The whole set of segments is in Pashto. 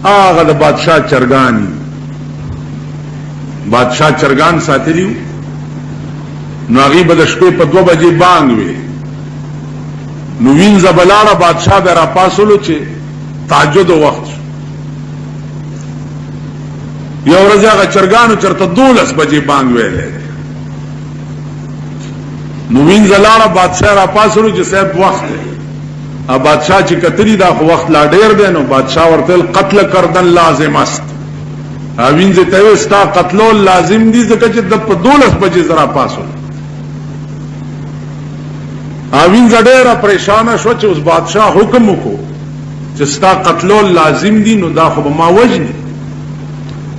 هغه د بادشاہ چرګان بادشاہ چرګان ساتلیو نو هغه به د شپې په 2 بجې بانګ وي نو وینځه بلاړه بادشاہ به را پاسولو چې تهجد وخت یو ورځ هغه چرګانو چرته 12 بجې بانګ ویلې نو وینځه لاړه بادشاہ را پاسولو چې صاحب وخت دی ا بادشاہ چې کتلی دا خو وخت لا ډیر دی نو بادشاہ ورته قتل کردن لازم است اوینځه ته وستا قتلول لازم دي ځکه چې د 12 بجې زرا پاسول اوینځه ډیره پریشانه شو چې اوس بادشاہ حکم وکړو چې ستا قتلول لازم دي نو دا خو ما وجني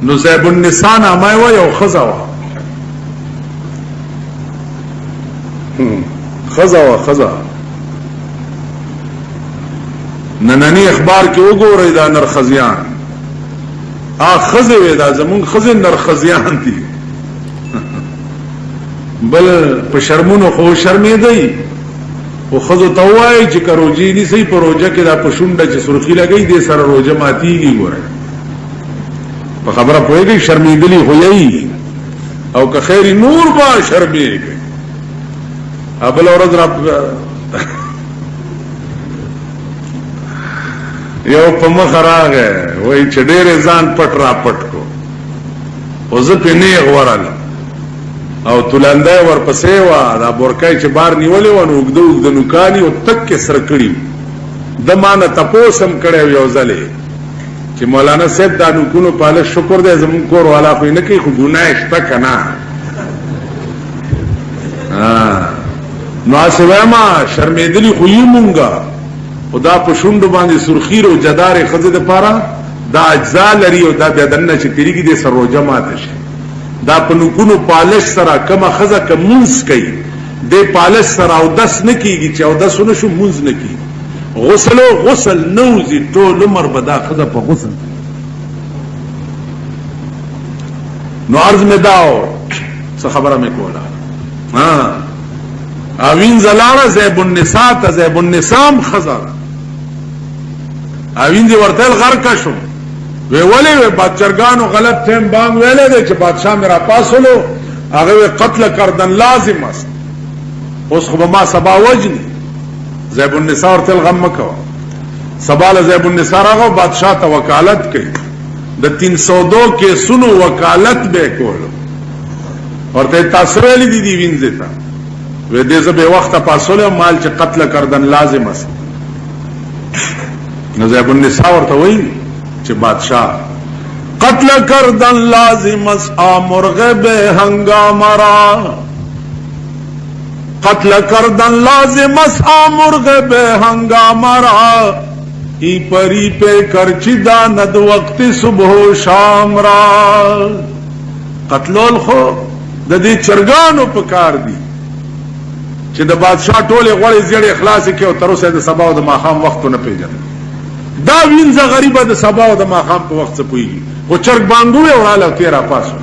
نو زیب النساء نامه و یو خزا و خزا نننی اخبار کې وګورئ دا نرخزیان خزه وې دا زمون خزه نرخزیان دي بل په شرمونو خو شرمېدای او خزه توای چې کروجی دي سي پروژه کې دا پښونډه چې سرخی لګي دي سره روزه ماتيږي ګوره په خبره پوهېږي شرمېدلی خو یې او که خیر نور با شرمېږي ابل ورځ را یو په مخ راغی وای چې ډېر ځان پټ را پټ کو او زه په نه غوړل او تلنده ورپسې وا دا بورکای چې بار نیولې و نو وګدو د نوکانی او تک کې سر کړی د مان تپوسم کړو یو ځلې چې مولانا صاحب دا نوکونو پاله شکر دې زمون کور والا خو نه کوي خو ګناه شته کنه نو اسوه ما شرمېدلی خو یې مونږه خدا په شونډو باندې سرخی او جدار خزه د پاره دا اجزا لري او دا د دنه چې کړيږي د سروجه ماته شي دا په نوکونو پالش سره کما خزه کومس کوي د پالش سره او 10 نه کیږي چې او 10 نه شو مونږ نه کی غسل نوزي ټول عمر بدا خزه په غسل نو عرض می داو څه خبره مې کوله اوین زلاله زیب النساء ته زیب النسام خزر اوین دی ورتل غرق شو وی ولی وی بادچرگانو غلط تیم بانگ ویلے دے چه بادشاہ میرا پاسولو آگه وی قتل کردن لازم است اس خوب ما سبا وجنی زیب النساء ورتل غم مکو سبا لزیب النساء راگو بادشاہ تا وکالت کئی دا 302 کے سنو وکالت بے کولو ورته تاسویلی دی دی وینځه تا وې دې زه به وخت پاسوله مال چې قتل کردن لازم است نزیب النساء ورته وایي چې بادشاہ قتل کردن لازم است مرغ به هنگام را قتل کردن لازم است مرغ به هنگام را ای پری پہ کرچی داند وقت صبح و شام را قتلول خو د دې چرګانو په کار دي چې د بادشاہ ټوله غوړې زیړې اخلاص کې او تر اوسه د سبا او د ماخام وخت نه پیژني دا وینځه غریبه د سبا او د ماخام په وخت څه پويږي او چرګ باندې وراله تیرا پاسو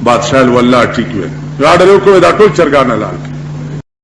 بادشاہ والله ټیک وي راډلو کو دا ټول چرګان لاله